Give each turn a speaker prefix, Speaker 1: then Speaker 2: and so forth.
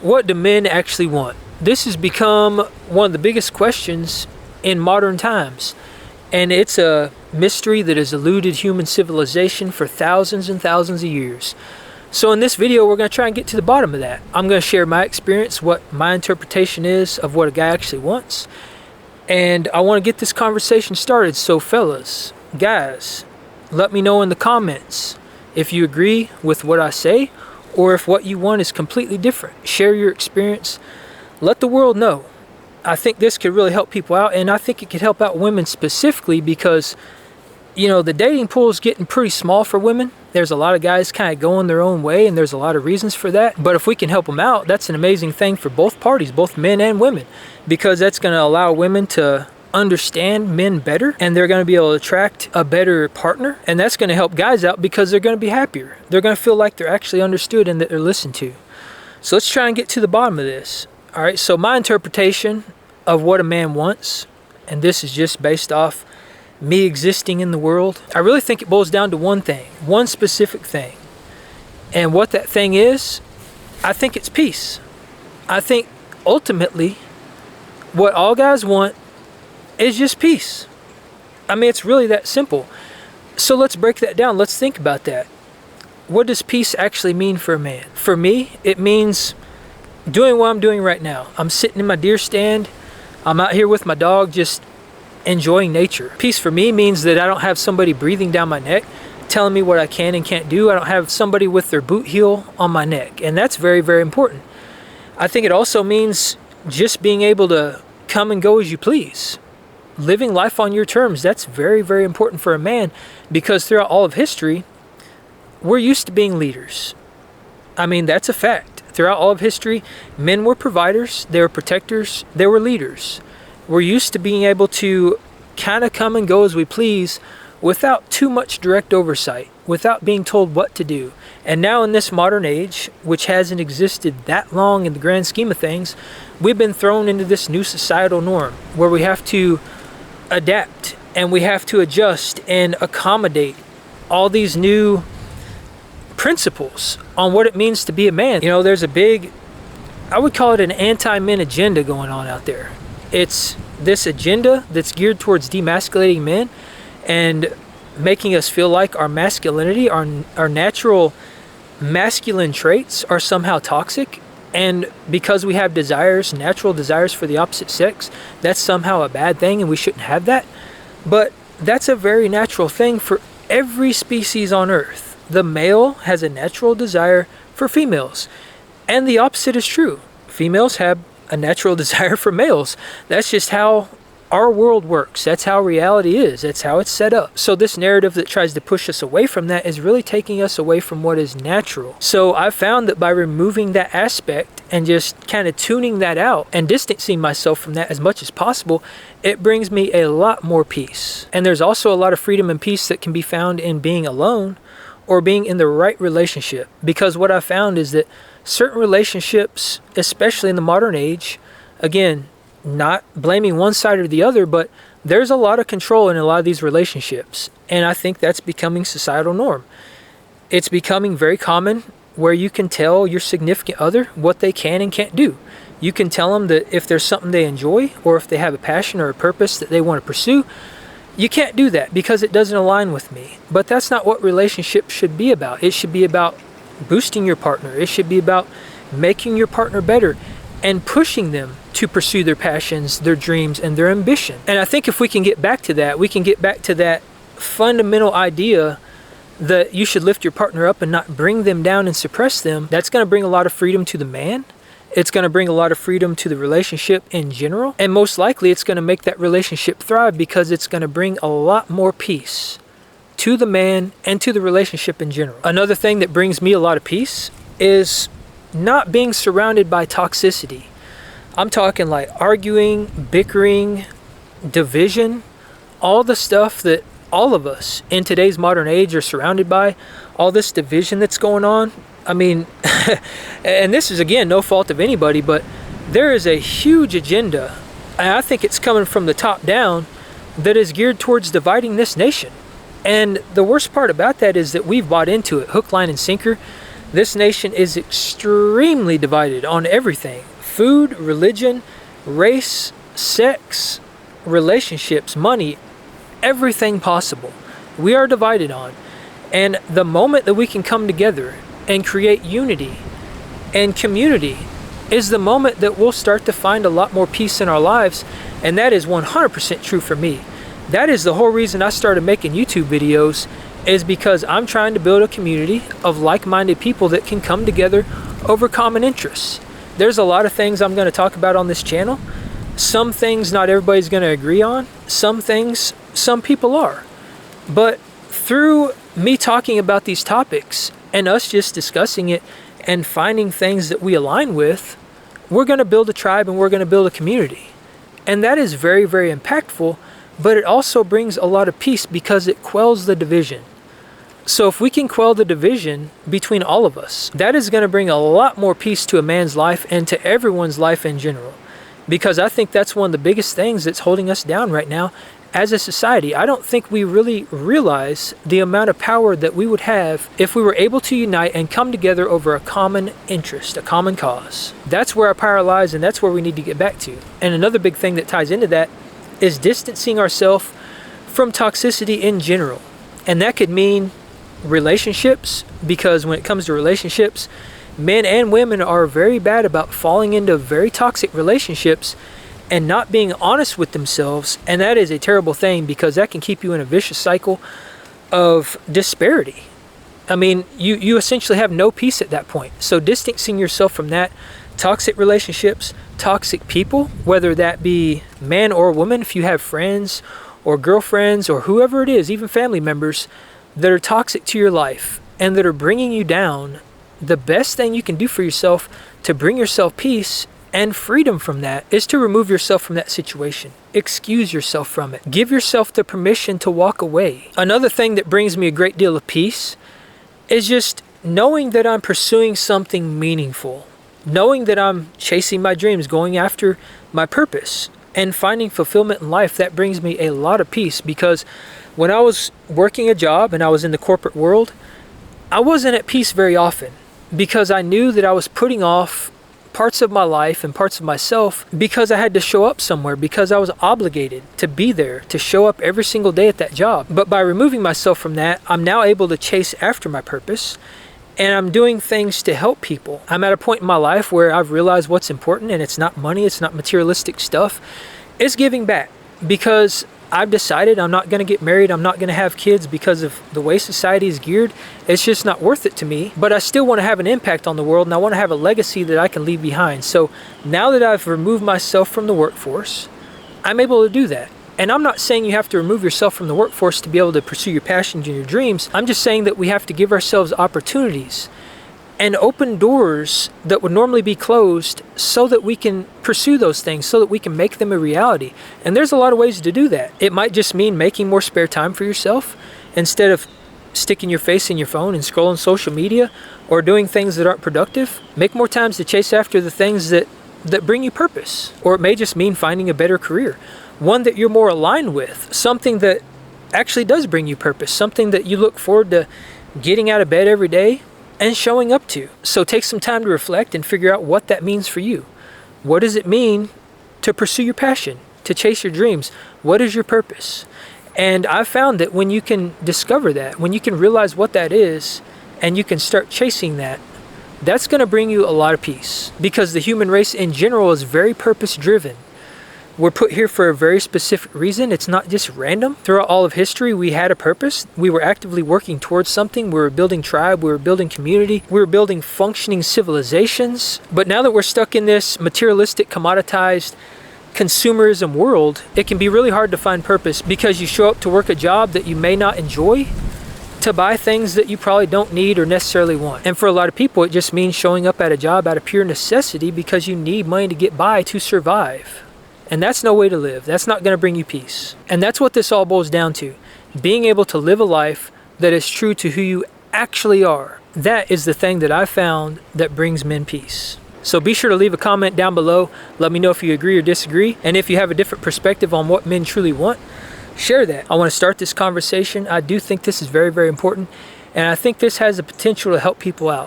Speaker 1: What do men actually want? This has become one of the biggest questions in modern times, and it's a mystery that has eluded human civilization for thousands and thousands of years. So in this video, we're going to try and get to the bottom of that. I'm going to share my experience, what my interpretation is of what a guy actually wants, and I want to get this conversation started. So fellas, guys, let me know in the comments if you agree with what I say or if what you want is completely different. Share your experience. Let the world know. I think this could really help people out, and I think it could help out women specifically because, you know, the dating pool is getting pretty small for women. There's a lot of guys kind of going their own way, and there's a lot of reasons for that. But if we can help them out, that's an amazing thing for both parties, both men and women, because that's going to allow women to understand men better, and they're going to be able to attract a better partner, and that's going to help guys out because they're going to be happier. They're going to feel like they're actually understood and that they're listened to. So let's try and get to the bottom of this. All right, so my interpretation of what a man wants, and this is just based off me existing in the world, I really think it boils down to one thing, one specific thing. And what that thing is, I think it's peace. I think ultimately what all guys want is just peace. I mean, it's really that simple. So let's break that down. Let's think about that. What does peace actually mean for a man? For me, it means doing what I'm doing right now. I'm sitting in my deer stand. I'm out here with my dog just enjoying nature. Peace for me means that I don't have somebody breathing down my neck telling me what I can and can't do. I don't have somebody with their boot heel on my neck. And that's very, very important. I think it also means just being able to come and go as you please. Living life on your terms, that's very, very important for a man, because throughout all of history, we're used to being leaders. I mean, that's a fact. Throughout all of history, men were providers, they were protectors, they were leaders. We're used to being able to kind of come and go as we please without too much direct oversight, without being told what to do. And now in this modern age, which hasn't existed that long in the grand scheme of things, we've been thrown into this new societal norm where we have to adapt and we have to adjust and accommodate all these new principles on what it means to be a man. You know, there's a big, I would call it an anti-men agenda going on out there. It's this agenda that's geared towards demasculating men and making us feel like our masculinity, our natural masculine traits are somehow toxic. And because we have desires, natural desires for the opposite sex, that's somehow a bad thing and we shouldn't have that. But that's a very natural thing for every species on Earth. The male has a natural desire for females. And the opposite is true. Females have a natural desire for males. That's just how our world works. That's how reality is. That's how it's set up. So this narrative that tries to push us away from that is really taking us away from what is natural. So I've found that by removing that aspect and just kind of tuning that out and distancing myself from that as much as possible, it brings me a lot more peace. And there's also a lot of freedom and peace that can be found in being alone or being in the right relationship. Because what I found is that certain relationships, especially in the modern age, again, not blaming one side or the other, but there's a lot of control in a lot of these relationships. And I think that's becoming societal norm. It's becoming very common where you can tell your significant other what they can and can't do. You can tell them that if there's something they enjoy or if they have a passion or a purpose that they want to pursue, you can't do that because it doesn't align with me. But that's not what relationships should be about. It should be about boosting your partner. It should be about making your partner better and pushing them to pursue their passions, their dreams, and their ambition. And I think if we can get back to that, we can get back to that fundamental idea that you should lift your partner up and not bring them down and suppress them. That's going to bring a lot of freedom to the man. It's going to bring a lot of freedom to the relationship in general. And most likely it's going to make that relationship thrive because it's going to bring a lot more peace to the man and to the relationship in general. Another thing that brings me a lot of peace is not being surrounded by toxicity. I'm talking like arguing, bickering, division, all the stuff that all of us in today's modern age are surrounded by, all this division that's going on. I mean, and this is again, no fault of anybody, but there is a huge agenda, and I think it's coming from the top down, that is geared towards dividing this nation. And the worst part about that is that we've bought into it, hook, line, and sinker. This nation is extremely divided on everything: food, religion, race, sex, relationships, money, everything possible. We are divided on. And the moment that we can come together and create unity and community is the moment that we'll start to find a lot more peace in our lives. And that is 100% true for me. That is the whole reason I started making YouTube videos, is because I'm trying to build a community of like-minded people that can come together over common interests. There's a lot of things I'm going to talk about on this channel. Some things not everybody's going to agree on. Some things some people are. But through me talking about these topics and us just discussing it and finding things that we align with, we're going to build a tribe and we're going to build a community. And that is very, very impactful, but it also brings a lot of peace because it quells the division. So if we can quell the division between all of us, that is going to bring a lot more peace to a man's life and to everyone's life in general. Because I think that's one of the biggest things that's holding us down right now as a society. I don't think we really realize the amount of power that we would have if we were able to unite and come together over a common interest, a common cause. That's where our power lies, and that's where we need to get back to. And another big thing that ties into that is distancing ourselves from toxicity in general. And that could mean relationships, because when it comes to relationships, men and women are very bad about falling into very toxic relationships and not being honest with themselves. And that is a terrible thing, because that can keep you in a vicious cycle of disparity. I mean, you essentially have no peace at that point. So distancing yourself from that, toxic relationships, toxic people, whether that be man or woman, if you have friends or girlfriends or whoever it is, even family members that are toxic to your life and that are bringing you down, the best thing you can do for yourself to bring yourself peace and freedom from that is to remove yourself from that situation. Excuse yourself from it. Give yourself the permission to walk away. Another thing that brings me a great deal of peace is just knowing that I'm pursuing something meaningful. Knowing that I'm chasing my dreams, going after my purpose, and finding fulfillment in life. That brings me a lot of peace, because when I was working a job and I was in the corporate world, I wasn't at peace very often, because I knew that I was putting off parts of my life and parts of myself because I had to show up somewhere, because I was obligated to be there, to show up every single day at that job. But by removing myself from that, I'm now able to chase after my purpose, and I'm doing things to help people. I'm at a point in my life where I've realized what's important, and it's not money, it's not materialistic stuff. It's giving back, because I've decided I'm not going to get married, I'm not going to have kids because of the way society is geared. It's just not worth it to me, but I still want to have an impact on the world, and I want to have a legacy that I can leave behind. So now that I've removed myself from the workforce, I'm able to do that. And I'm not saying you have to remove yourself from the workforce to be able to pursue your passions and your dreams. I'm just saying that we have to give ourselves opportunities and open doors that would normally be closed so that we can pursue those things, so that we can make them a reality. And there's a lot of ways to do that. It might just mean making more spare time for yourself instead of sticking your face in your phone and scrolling social media or doing things that aren't productive. Make more times to chase after the things that bring you purpose. Or it may just mean finding a better career, one that you're more aligned with, something that actually does bring you purpose, something that you look forward to getting out of bed every day and showing up to. So take some time to reflect and figure out what that means for you. What does it mean to pursue your passion, to chase your dreams? What is your purpose? And I've found that when you can discover that, when you can realize what that is, and you can start chasing that, that's going to bring you a lot of peace, because the human race in general is very purpose driven. We're put here for a very specific reason. It's not just random. Throughout all of history, we had a purpose. We were actively working towards something. We were building tribe. We were building community. We were building functioning civilizations. But now that we're stuck in this materialistic, commoditized consumerism world, it can be really hard to find purpose, because you show up to work a job that you may not enjoy, to buy things that you probably don't need or necessarily want. And for a lot of people, it just means showing up at a job out of pure necessity because you need money to get by to survive. And that's no way to live. That's not going to bring you peace. And that's what this all boils down to. Being able to live a life that is true to who you actually are. That is the thing that I found that brings men peace. So be sure to leave a comment down below. Let me know if you agree or disagree. And if you have a different perspective on what men truly want, share that. I want to start this conversation. I do think this is very, very important. And I think this has the potential to help people out.